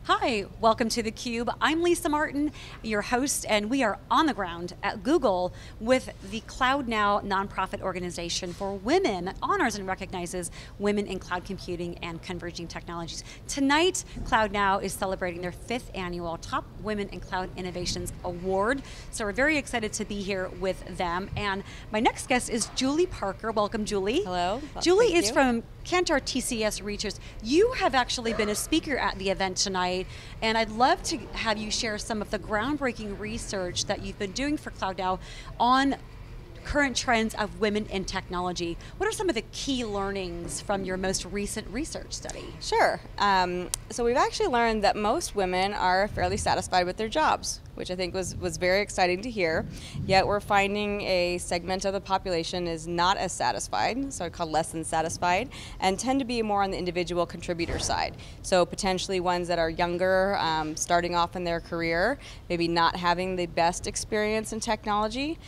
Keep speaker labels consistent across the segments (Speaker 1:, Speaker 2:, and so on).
Speaker 1: Hi, welcome to theCUBE. I'm Lisa Martin, your host, and we are on the ground at Google with the CloudNOW nonprofit organization for women that honors and recognizes women in cloud computing and converging technologies. Tonight, CloudNOW is celebrating their 5th annual Top Women in Cloud Innovations Award. So we're very excited to be here with them. And my next guest is Julie Parker. Welcome, Julie.
Speaker 2: Hello.
Speaker 1: Julie is from Kantar TCS Research. You have actually been a speaker at the event tonight, and I'd love to have you share some of the groundbreaking research that you've been doing for CloudNOW on current trends of women in technology. What are some of the key learnings from your most recent research study?
Speaker 2: Sure. So we've actually learned that most women are fairly satisfied with their jobs, which I think was very exciting to hear. Yet we're finding a segment of the population is not as satisfied, so I call less than satisfied, and tend to be more on the individual contributor side. So potentially ones that are younger, starting off in their career, maybe not having the best experience in technology.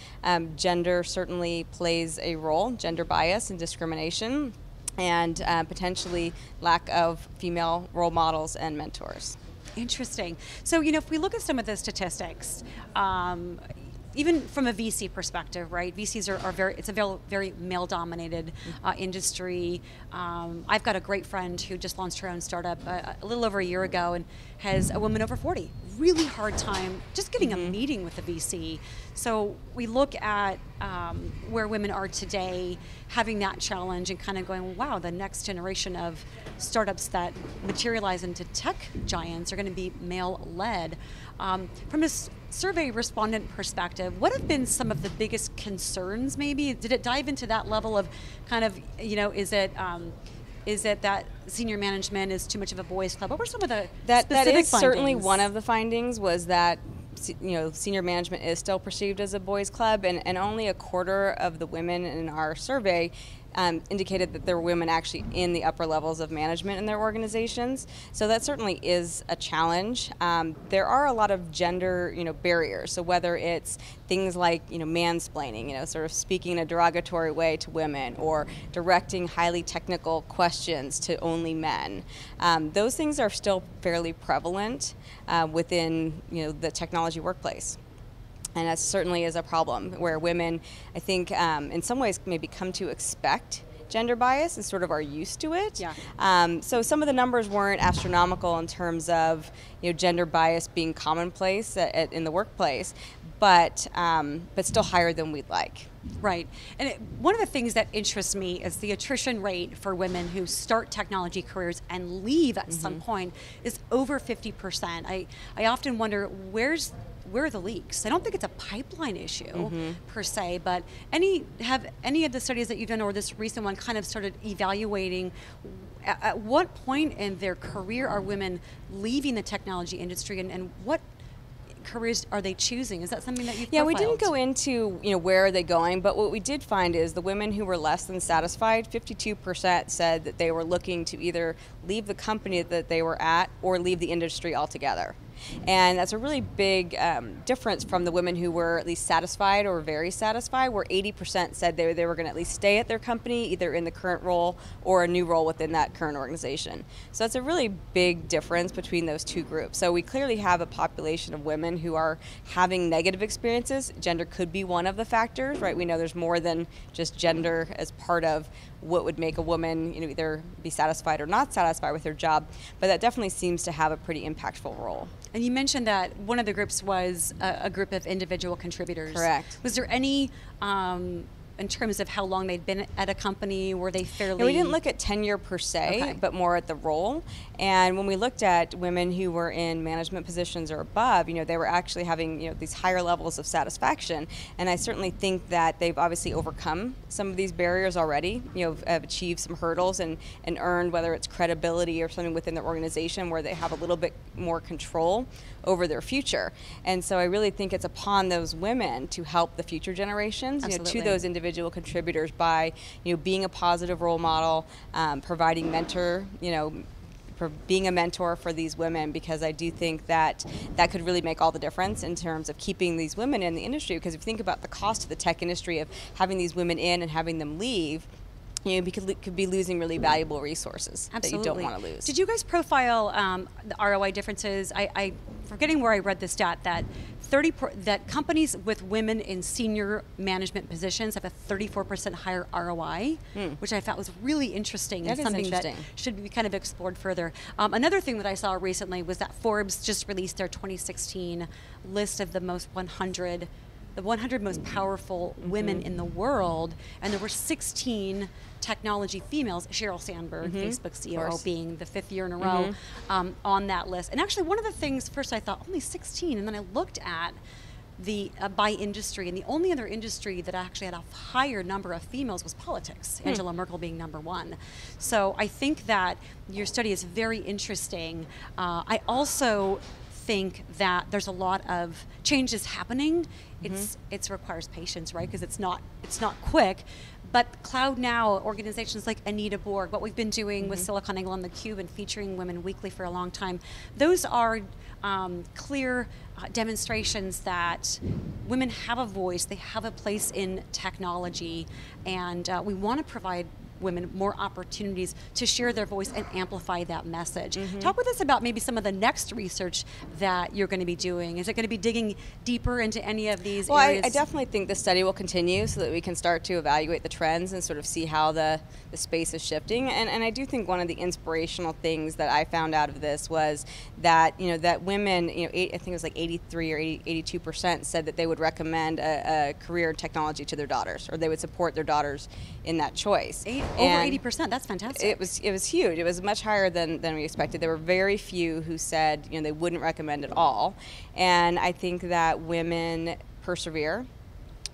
Speaker 2: Gender certainly plays a role, gender bias and discrimination, and potentially lack of female role models and mentors.
Speaker 1: Interesting. So, if we look at some of the statistics, even from a VC perspective, right? VCs are it's a very male-dominated industry. I've got a great friend who just launched her own startup a little over a year ago and has a woman over 40. Really hard time just getting a meeting with the VC. So we look at where women are today, having that challenge and kind of going, wow, the next generation of startups that materialize into tech giants are going to be male-led. From a survey respondent perspective, what have been some of the biggest concerns maybe? Did it dive into that level of kind of, is it that senior management is too much of a boys' club? What were some of the
Speaker 2: That is
Speaker 1: findings?
Speaker 2: certainly one of the findings, was that senior management is still perceived as a boys' club, and only a quarter of the women in our survey indicated that there were women actually in the upper levels of management in their organizations. So that certainly is a challenge. There are a lot of gender, barriers. So whether it's things like, mansplaining, sort of speaking in a derogatory way to women, or directing highly technical questions to only men. Those things are still fairly prevalent within, the technology workplace. And that certainly is a problem, where women, I think, in some ways maybe come to expect gender bias and sort of are used to it.
Speaker 1: Yeah.
Speaker 2: So some of the numbers weren't astronomical in terms of gender bias being commonplace in the workplace, but still higher than we'd like.
Speaker 1: Right. And one of the things that interests me is the attrition rate for women who start technology careers and leave at some point is over 50%. I often wonder, where are the leaks? I don't think it's a pipeline issue per se, but have any of the studies that you've done, or this recent one, kind of started evaluating at what point in their career are women leaving the technology industry, and what careers are they choosing? Is that something that you've profiled?
Speaker 2: We didn't go into where are they going, but what we did find is the women who were less than satisfied, 52% said that they were looking to either leave the company that they were at or leave the industry altogether. And that's a really big difference from the women who were at least satisfied or very satisfied, where 80% said they were going to at least stay at their company, either in the current role or a new role within that current organization. So that's a really big difference between those two groups. So we clearly have a population of women who are having negative experiences. Gender could be one of the factors, right? We know there's more than just gender as part of what would make a woman either be satisfied or not satisfied with her job, but that definitely seems to have a pretty impactful role.
Speaker 1: And you mentioned that one of the groups was a group of individual contributors.
Speaker 2: Correct.
Speaker 1: Was there any, in terms of how long they'd been at a company, were they fairly...
Speaker 2: We didn't look at tenure per se, but more at the role. And when we looked at women who were in management positions or above, they were actually having these higher levels of satisfaction. And I certainly think that they've obviously overcome some of these barriers already, have achieved some hurdles and earned, whether it's credibility or something within their organization, where they have a little bit more control over their future. And so I really think it's upon those women to help the future generations, to those individual contributors by, being a positive role model, providing being a mentor for these women, because I do think that could really make all the difference in terms of keeping these women in the industry. Because if you think about the cost of the tech industry of having these women in and having them leave, could be losing really valuable resources that you don't want to lose.
Speaker 1: Did you guys profile the ROI differences? I forgetting where I read the stat that that companies with women in senior management positions have a 34% higher ROI, which I thought was really interesting and something that should be kind of explored further. Another thing that I saw recently was that Forbes just released their 2016 list of the 100 most powerful women in the world, and there were 16 technology females, Sheryl Sandberg, Facebook CEO, being the 5th year in a row on that list. And actually, one of the things, first I thought, only 16, and then I looked at the by industry, and the only other industry that actually had a higher number of females was politics, Angela Merkel being #1. So I think that your study is very interesting. I also think that there's a lot of changes happening. It requires patience, right? Because it's not quick. But CloudNOW, organizations like Anita Borg, what we've been doing with SiliconANGLE on theCUBE and featuring women weekly for a long time, those are clear demonstrations that women have a voice, they have a place in technology, and we want to provide women more opportunities to share their voice and amplify that message. Talk with us about maybe some of the next research that you're going to be doing. Is it going to be digging deeper into any of these areas?
Speaker 2: I definitely think the study will continue so that we can start to evaluate the trends and sort of see how the space is shifting. And I do think one of the inspirational things that I found out of this was that, that women, I think it was like 83 or 82% said that they would recommend a career in technology to their daughters, or they would support their daughters in that choice.
Speaker 1: Over 80%, that's fantastic.
Speaker 2: It was huge. It was much higher than we expected. There were very few who said they wouldn't recommend at all. And I think that women persevere.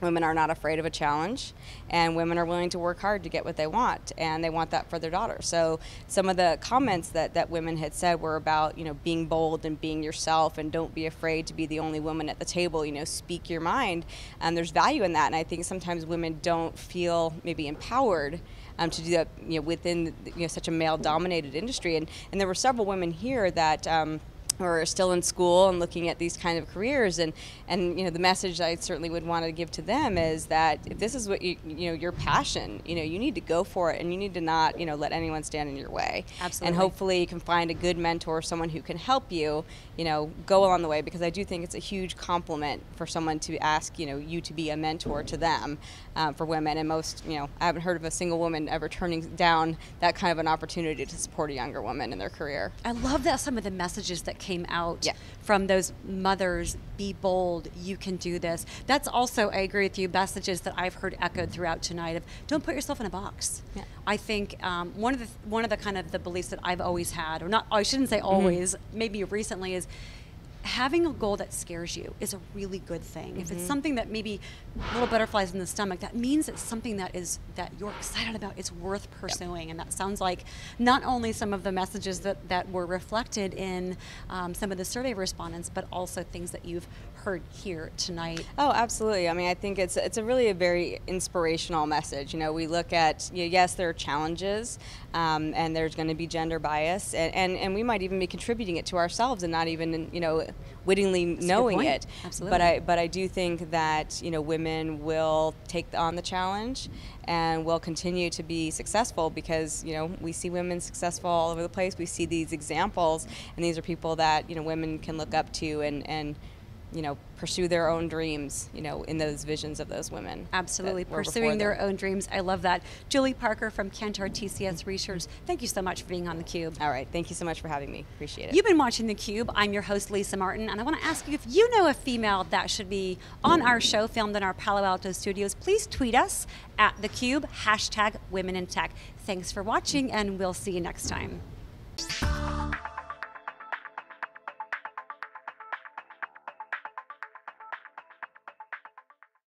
Speaker 2: Women are not afraid of a challenge, and women are willing to work hard to get what they want, and they want that for their daughters. So some of the comments that women had said were about being bold and being yourself, and don't be afraid to be the only woman at the table. Speak your mind, and there's value in that. And I think sometimes women don't feel maybe empowered to do that within such a male-dominated industry. And there were several women here that who are still in school and looking at these kind of careers, and the message I certainly would want to give to them is that if this is what your passion, you need to go for it, and you need to not let anyone stand in your way.
Speaker 1: Absolutely.
Speaker 2: And hopefully you can find a good mentor, someone who can help you go along the way, because I do think it's a huge compliment for someone to ask you to be a mentor to them for women. And most I haven't heard of a single woman ever turning down that kind of an opportunity to support a younger woman in their career.
Speaker 1: I love that some of the messages that came out from those mothers: be bold, you can do this. That's also, I agree with you, messages that I've heard echoed throughout tonight of don't put yourself in a box. I think one of the kind of the beliefs that I've always had, or not, I shouldn't say always, maybe recently, is having a goal that scares you is a really good thing. If it's something that maybe little butterflies in the stomach, that means it's something that you're excited about, it's worth pursuing. And that sounds like not only some of the messages that were reflected in some of the survey respondents, but also things that you've heard here tonight.
Speaker 2: Oh, absolutely. I mean, I think it's a really a very inspirational message. We look at, yes, there are challenges, and there's going to be gender bias, and we might even be contributing it to ourselves and not even, wittingly knowing it.
Speaker 1: Absolutely.
Speaker 2: But I do think that women will take on the challenge and will continue to be successful, because we see women successful all over the place. We see these examples, and these are people that women can look up to and pursue their own dreams, in those visions of those women.
Speaker 1: Absolutely, pursuing their own dreams. I love that. Julie Parker from Kantar TCS Research, thank you so much for being on theCUBE.
Speaker 2: All right, thank you so much for having me. Appreciate it.
Speaker 1: You've been watching theCUBE. I'm your host, Lisa Martin, and I want to ask you, if you know a female that should be on our show, filmed in our Palo Alto studios, please tweet us at theCUBE, #WomenInTech. Thanks for watching, and we'll see you next time.